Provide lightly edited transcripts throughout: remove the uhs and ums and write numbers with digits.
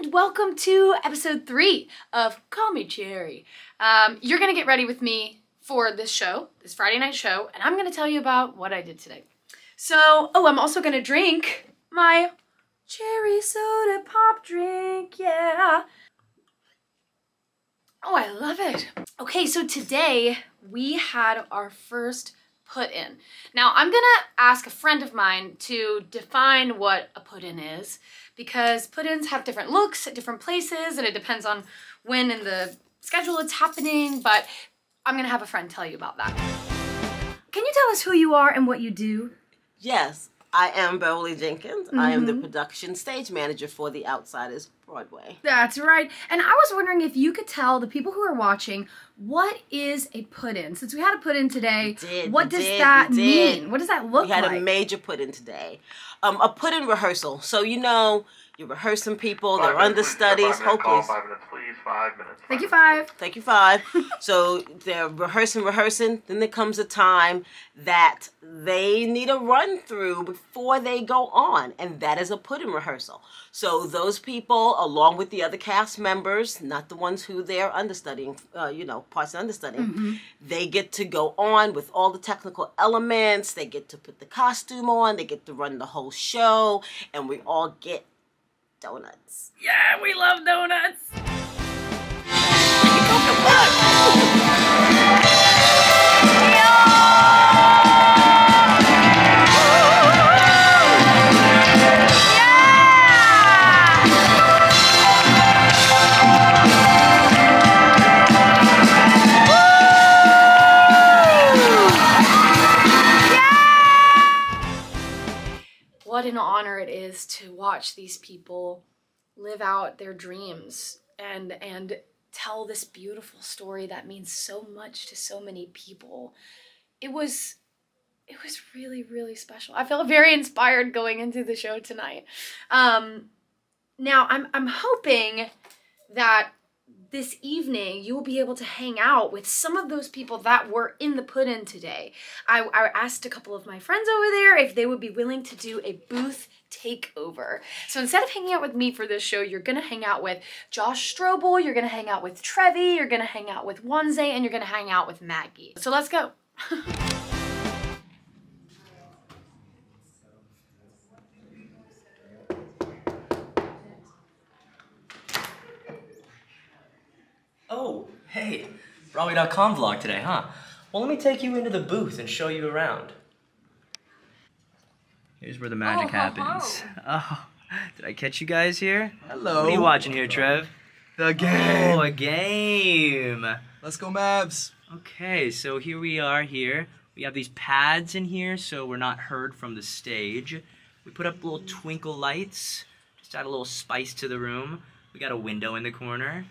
and welcome to episode 3 of Call Me Cherry. You're gonna get ready with me for this show, this Friday night show, and I'm gonna tell you about what I did today. So, I'm also gonna drink my cherry soda pop drink, yeah. Oh, I love it. Okay, so today we had our first put-in. Now, I'm gonna ask a friend of mine to define what a put-in is, because put-ins have different looks at different places, and it depends on when in the schedule it's happening, but I'm gonna have a friend tell you about that. Can you tell us who you are and what you do? Yes, I am Beverly Jenkins. I am the production stage manager for The Outsiders Broadway. That's right. And I was wondering if you could tell the people who are watching, what is a put-in? Since we had a put-in today, what does that mean? What does that look like? We had a major put-in today. A put-in rehearsal. So, you know, you're rehearsing people, they're understudies. Hopefully. 5 minutes, please. 5 minutes. Thank you, 5. Thank you, 5. So they're rehearsing. Then there comes a time that they need a run through before they go on. And that is a put-in rehearsal. So those people, along with the other cast members, not the ones who they're understudying, parts understudying, they get to go on with all the technical elements. They get to put the costume on. They get to run the whole show. And we all get donuts. Yeah, we love donuts. What an honor it is to watch these people live out their dreams and tell this beautiful story that means so much to so many people. It was really, really special. I felt very inspired going into the show tonight. Now I'm hoping that this evening you will be able to hang out with some of those people that were in the put-in today. I asked a couple of my friends over there if they would be willing to do a booth takeover. So instead of hanging out with me for this show, you're gonna hang out with Josh Strobel, you're gonna hang out with Trevi, you're gonna hang out with Wanze, and you're gonna hang out with Maggie. So let's go. Oh, hey, Broadway.com vlog today, huh? Well, let me take you into the booth and show you around. Here's where the magic happens. Oh, did I catch you guys here? Hello. What are you watching here, Trev? The game. Oh, a game. Let's go, Mavs. Okay, so here we are here. We have these pads in here so we're not heard from the stage. We put up little twinkle lights, just add a little spice to the room. We got a window in the corner.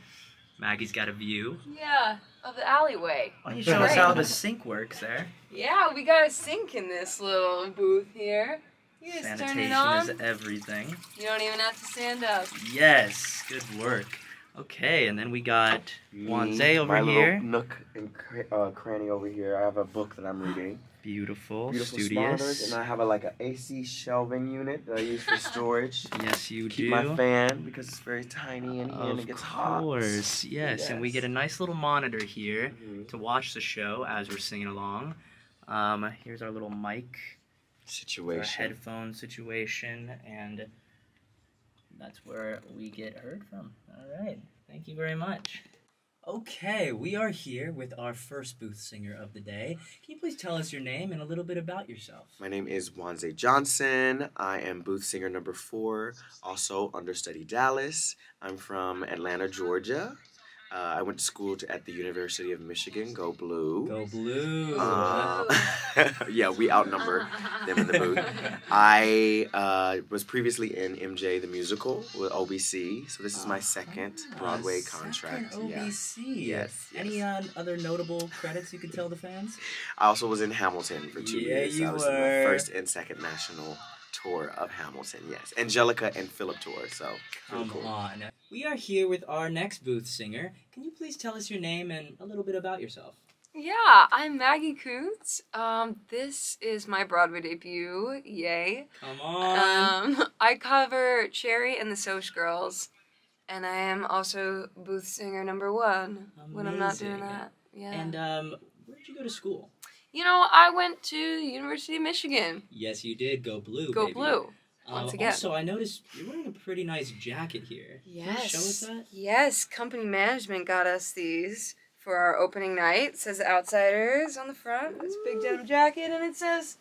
Maggie's got a view. Yeah, of the alleyway. Why don't you show us how the sink works there? Yeah, we got a sink in this little booth here. You just turn it on. Sanitation is everything. You don't even have to stand up. Yes, good work. Okay, and then we got Wanze over my here. Little nook and cranny over here. I have a book that I'm reading. Beautiful, Studious. studious. And I have an AC shelving unit that I use for storage. Yes, you Keep do. my fan because it's very tiny in here and it gets hot. Of course, yes. And we get a nice little monitor here to watch the show as we're singing along. Here's our little mic Situation. our headphone situation, and that's where we get heard from. All right, thank you very much. Okay, we are here with our first booth singer of the day. Can you please tell us your name and a little bit about yourself? My name is Wanze Johnson. I am booth singer number 4, also understudy Dallas. I'm from Atlanta, Georgia. I went to school at the University of Michigan. Go Blue. Go Blue. Yeah, we outnumber them in the booth. I was previously in MJ the Musical with OBC, so this is my second Broadway contract. OBC. Yeah. Yes. Any other notable credits you could tell the fans? I also was in Hamilton for 2 years. Yeah, I was in my first and second national tour of Hamilton, yes. Angelica and Philip tour, so Come cool. on. We are here with our next booth singer. Can you please tell us your name and a little bit about yourself? Yeah, I'm Maggie Coots. This is my Broadway debut. Yay. Come on. I cover Cherry and the Soch Girls. And I am also booth singer number 1 when I'm not doing Amazing. that. Yeah. And where did you go to school? You know, I went to the University of Michigan. Yes, you did. Go blue, Go baby. blue. Once again. Also, I noticed you're wearing a pretty nice jacket here. Can you show us that? Yes, company management got us these for our opening night. It says Outsiders on the front. This big denim jacket, and it says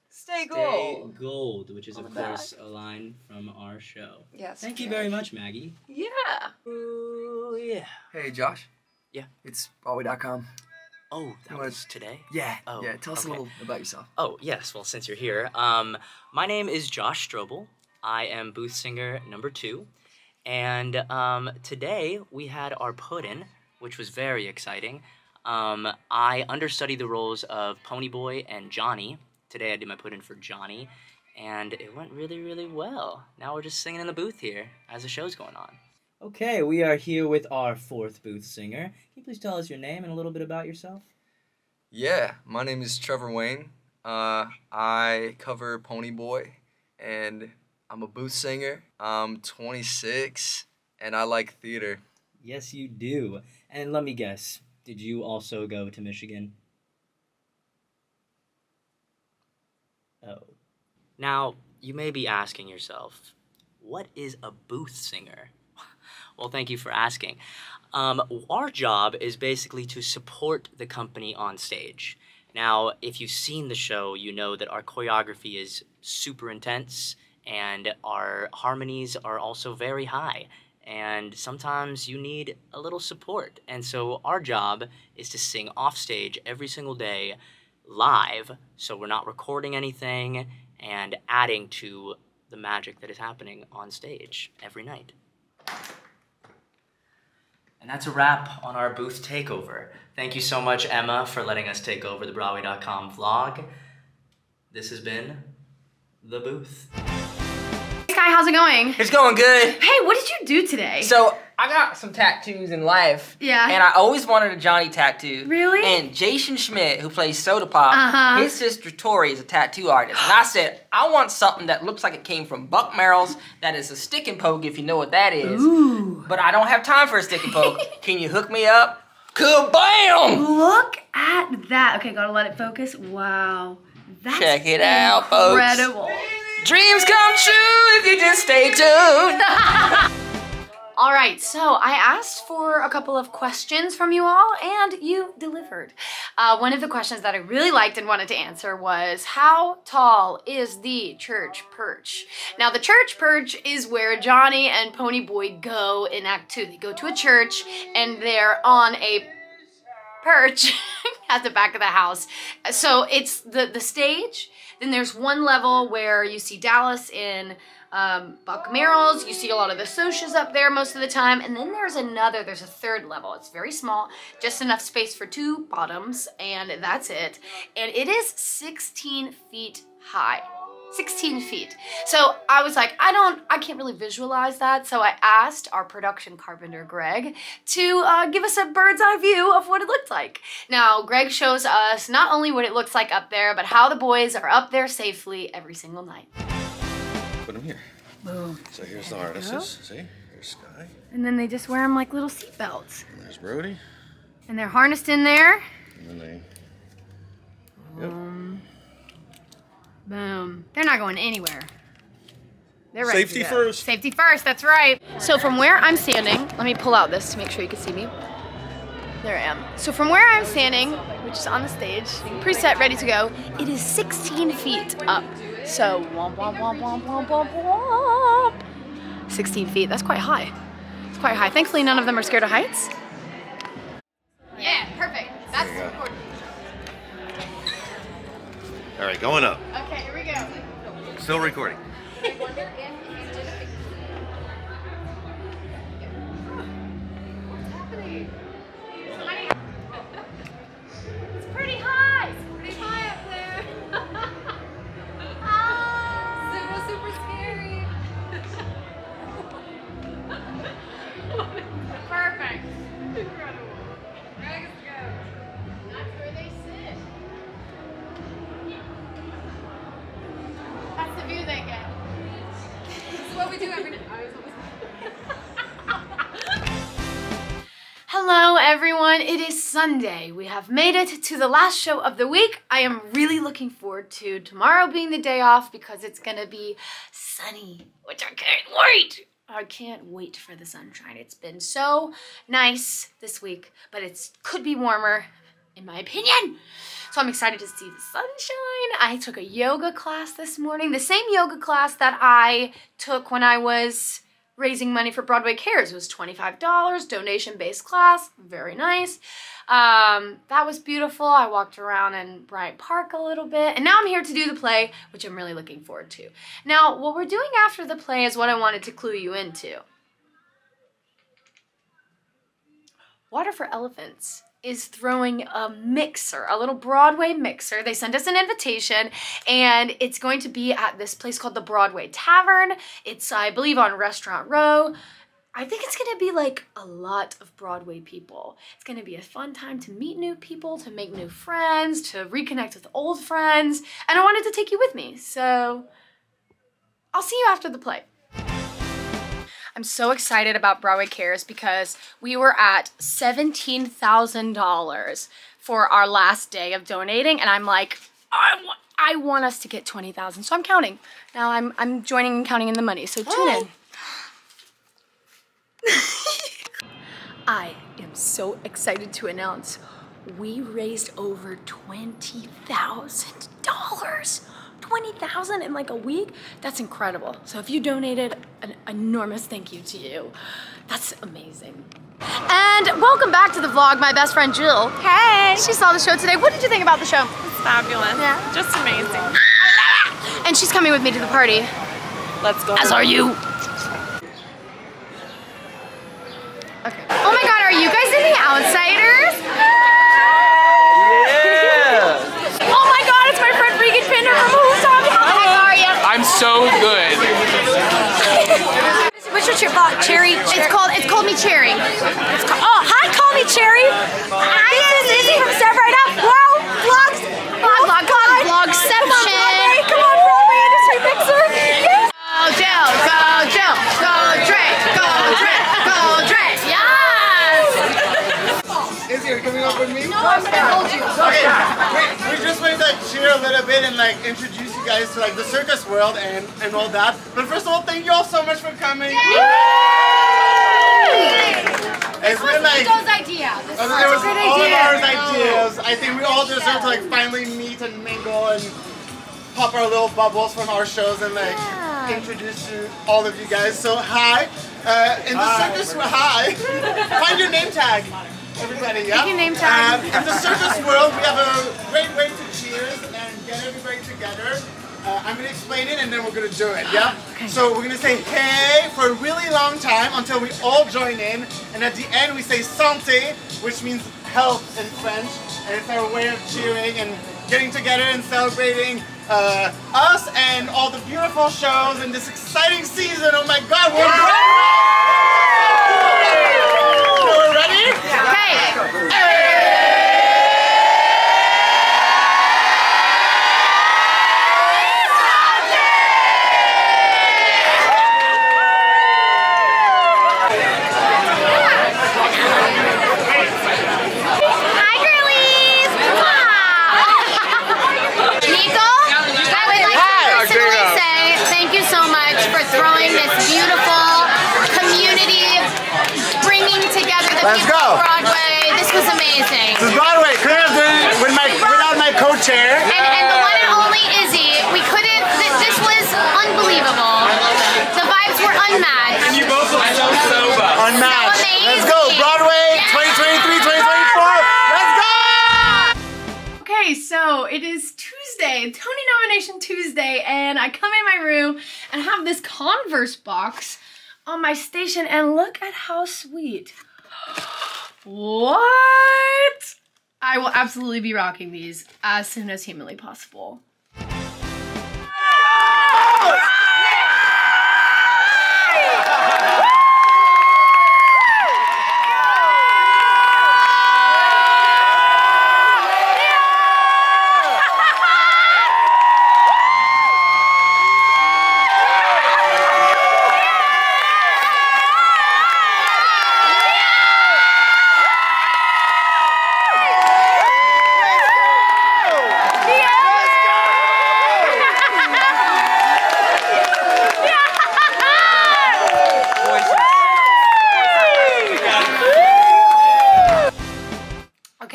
Stay Gold. Stay Gold, which is, On of the course, a line from our show. Yes. Thank you very much, Maggie. Yeah. Ooh, yeah. Hey, Josh. Yeah. It's Broadway.com. Oh, that You was today? Yeah. Oh, yeah. Tell us a okay. little about yourself. Oh, yes. Well, since you're here, my name is Josh Strobel. I am booth singer number 2. And today we had our put-in, which was very exciting. I understudied the roles of Ponyboy and Johnny. Today I did my put-in for Johnny, and it went really, really well. Now we're just singing in the booth here as the show's going on. Okay, we are here with our 4th booth singer. Can you please tell us your name and a little bit about yourself? Yeah. My name is Trevor Wayne. I cover Ponyboy, and I'm a booth singer. I'm 26, and I like theater. Yes, you do. And let me guess, did you also go to Michigan? Oh. Now, you may be asking yourself, what is a booth singer? Well, thank you for asking. Our job is basically to support the company on stage. Now, if you've seen the show, you know that our choreography is super intense, and our harmonies are also very high. And sometimes you need a little support. And so our job is to sing off stage every single day live, so we're not recording anything, and adding to the magic that is happening on stage every night. And that's a wrap on our booth takeover. Thank you so much, Emma, for letting us take over the Broadway.com vlog. This has been The Booth. Sky, how's it going? It's going good. Hey, what did you do today? So, I got some tattoos in life. Yeah. And I always wanted a Johnny tattoo. Really? And Jason Schmidt, who plays Soda Pop, Uh-huh. his sister Tori is a tattoo artist. And I said, I want something that looks like it came from Buck Merrill's, that is a stick and poke, if you know what that is. Ooh. But I don't have time for a stick and poke. Can you hook me up? Kabam! Look at that. Okay, gotta let it focus. Wow. That's Check it out, folks. incredible. Dreams come true if you just stay tuned. All right, so I asked for a couple of questions from you all, and you delivered. One of the questions that I really liked and wanted to answer was, how tall is the church perch? Now, the church perch is where Johnny and Ponyboy go in Act 2. They go to a church, and they're on a perch at the back of the house. So it's the stage. Then there's one level where you see Dallas in Buck Merrill's. You see a lot of the socias up there most of the time. And then there's a third level. It's very small, just enough space for 2 bottoms, and that's it. And it is 16 feet high. 16 feet. So I was like, I can't really visualize that. So I asked our production carpenter, Greg, to give us a bird's eye view of what it looked like. Now, Greg shows us not only what it looks like up there, but how the boys are up there safely every single night. Put them here. Boom. So here's the harnesses. See? Here's Sky. And then they just wear them like little seat belts. And there's Brody. And they're harnessed in there. And then they... Yep. Boom. They're not going anywhere. They're ready Safety to go. first. Safety first, that's right. So from where I'm standing, let me pull out this to make sure you can see me. There I am. So from where I'm standing, which is on the stage, preset, ready to go, it is 16 feet up. So, womp, womp, womp, womp, womp, womp, womp. 16 feet, that's quite high. It's quite high. Thankfully, none of them are scared of heights. Yeah, perfect. That's There you go. important. All right, going up. Okay, here we go. Still recording. It's pretty high. It's pretty high up there. Super scary. Perfect. Incredible. Let's go. That's where they sit. That's the view they get. Hello everyone, it is Sunday. We have made it to the last show of the week. I am really looking forward to tomorrow being the day off because it's gonna be sunny, which I can't wait. I can't wait for the sunshine. It's been so nice this week, but it could be warmer, in my opinion. So I'm excited to see the sunshine. I took a yoga class this morning, the same yoga class that I took when I was raising money for Broadway Cares. It was $25, donation-based class, very nice. That was beautiful. I walked around in Bryant Park a little bit, and now I'm here to do the play, which I'm really looking forward to. Now, what we're doing after the play is what I wanted to clue you into. Water for Elephants is throwing a mixer, a little Broadway mixer. They sent us an invitation, and it's going to be at this place called the Broadway Tavern. It's, I believe, on Restaurant Row. I think it's gonna be like a lot of Broadway people. It's gonna be a fun time to meet new people, to make new friends, to reconnect with old friends, and I wanted to take you with me, so I'll see you after the play. I'm so excited about Broadway Cares because we were at $17,000 for our last day of donating, and I'm like, I want us to get 20,000, so I'm counting. Now I'm joining and counting in the money, so tune in. I am so excited to announce we raised over $20,000. 20,000 in like a week? That's incredible. So if you donated, an enormous thank you to you. That's amazing. And welcome back to the vlog, my best friend Jill. Hey! She saw the show today. What did you think about the show? It's fabulous. Yeah. Just amazing. And she's coming with me to the party. Let's go. As are you. Okay. Oh my god, are you guys in The Outsiders? Oh my god, it's my friend Regan Pinder from Who's Talking. How the heck are you? I'm so good. What's your cherry? It's called me Cherry. Oh, hi, call me Cherry. Hi, this is Izzy from Step Right Up. Wow, vlogs. Vlogception. Come on, Broadway Industry Mixer. Yes. Go Jill, go Jill, go Dre, go Dre, go Dre. Yes. Izzy, are you coming up with me? No, I'm gonna hold you. Okay, we just wanted to cheer a little bit and like introduce you guys to like the circus world and all that. But first of all, thank you all so much for coming. It's been like Nico's idea. It was all of our ideas. I think we all deserve to like finally meet and mingle and pop our little bubbles from our shows and like introduce to all of you guys. So hi, in the circus. Hi, find your name tag. Everybody, yeah? Pick your name tag. In the circus world, we have a great way to cheers and get everybody together. I'm going to explain it and then we're going to do it, yeah? Okay. So we're going to say hey for a really long time until we all join in. And at the end, we say santé, which means health in French. And it's our way of cheering and getting together and celebrating us and all the beautiful shows in this exciting season. Oh my God, we're ready? Okay. Hi, girlies. Nico, I would like to personally say thank you so much for throwing this beautiful community, bringing together the Let's people go. of Broadway. This was amazing. This is Broadway. Couldn't have done it without my co-chair. And the one and only Izzy, we couldn't, this was unbelievable. The vibes were unmatched. And you both look so sober. Unmatched. So amazing. Let's go, Broadway 2023, 2024. Let's go! Okay, so it is Tuesday, Tony Nomination Tuesday, and I come in my room and have this Converse box on my station, and look at how sweet. What? I will absolutely be rocking these as soon as humanly possible.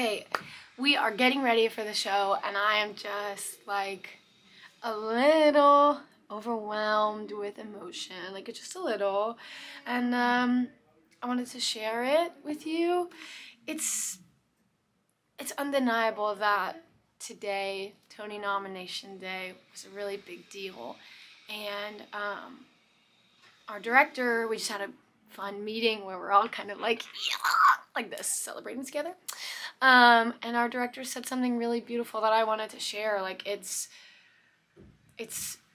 Okay, we are getting ready for the show, and I am just like a little overwhelmed with emotion, like just a little, and I wanted to share it with you. It's undeniable that today, Tony nomination day, was a really big deal, and our director, we just had a fun meeting where we're all kind of like this, celebrating together. And our director said something really beautiful that I wanted to share. Like, it's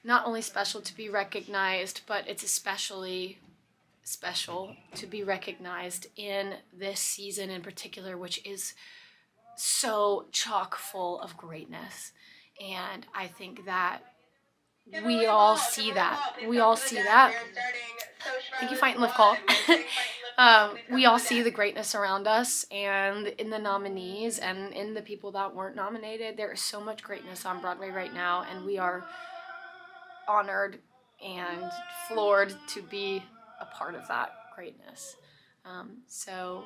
not only special to be recognized, but it's especially special to be recognized in this season in particular, which is so chock full of greatness. And I think that we all see that. We all see that. Thank you, Fight and Live Call. We all see the greatness around us and in the nominees and in the people that weren't nominated. There is so much greatness on Broadway right now, and we are honored and floored to be a part of that greatness. So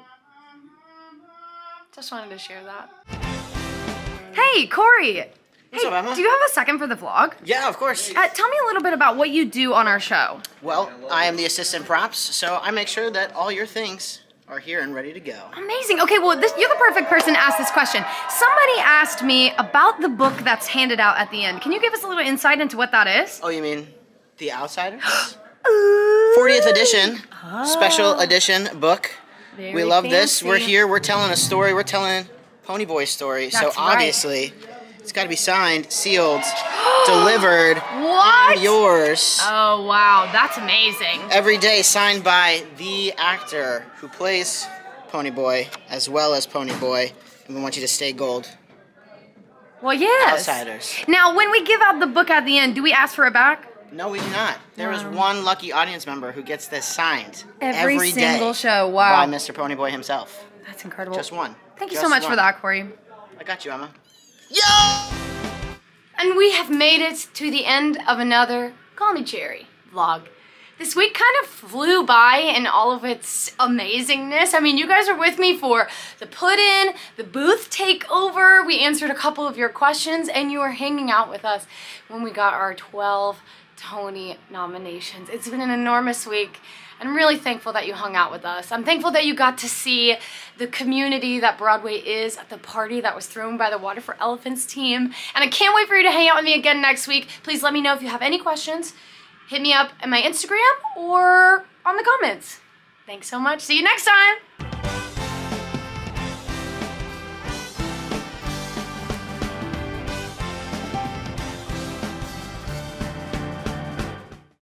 just wanted to share that. Hey, Corey! What's up, Emma? Do you have a second for the vlog? Yeah, of course. Tell me a little bit about what you do on our show. Well, I am the assistant props, so I make sure that all your things are here and ready to go. Amazing. Okay, well, you're the perfect person to ask this question. Somebody asked me about the book that's handed out at the end. Can you give us a little insight into what that is? Oh, you mean The Outsiders? 40th edition, special edition book. Very we love this. fancy. We're here, we're telling a story, we're telling Ponyboy's story. That's so right. obviously, it's got to be signed, sealed, delivered, What? and yours. Oh, wow. That's amazing. Every day signed by the actor who plays Ponyboy as well as Ponyboy. And we want you to stay gold. Well, yes. Outsiders. Now, when we give out the book at the end, do we ask for it back? No, we do not. There is one lucky audience member who gets this signed Every day single show. Wow. by Mr. Ponyboy himself. That's incredible. Just one. Thank you Just so much for one. that, Corey. I got you, Emma. And we have made it to the end of another Call Me Cherry vlog. This week kind of flew by in all of its amazingness. I mean, you guys were with me for the put-in, the booth takeover. We answered a couple of your questions, and you were hanging out with us when we got our 12 Tony nominations. It's been an enormous week. I'm really thankful that you hung out with us. I'm thankful that you got to see the community that Broadway is at the party that was thrown by the Water for Elephants team. And I can't wait for you to hang out with me again next week. Please let me know if you have any questions. Hit me up at my Instagram or on the comments. Thanks so much. See you next time.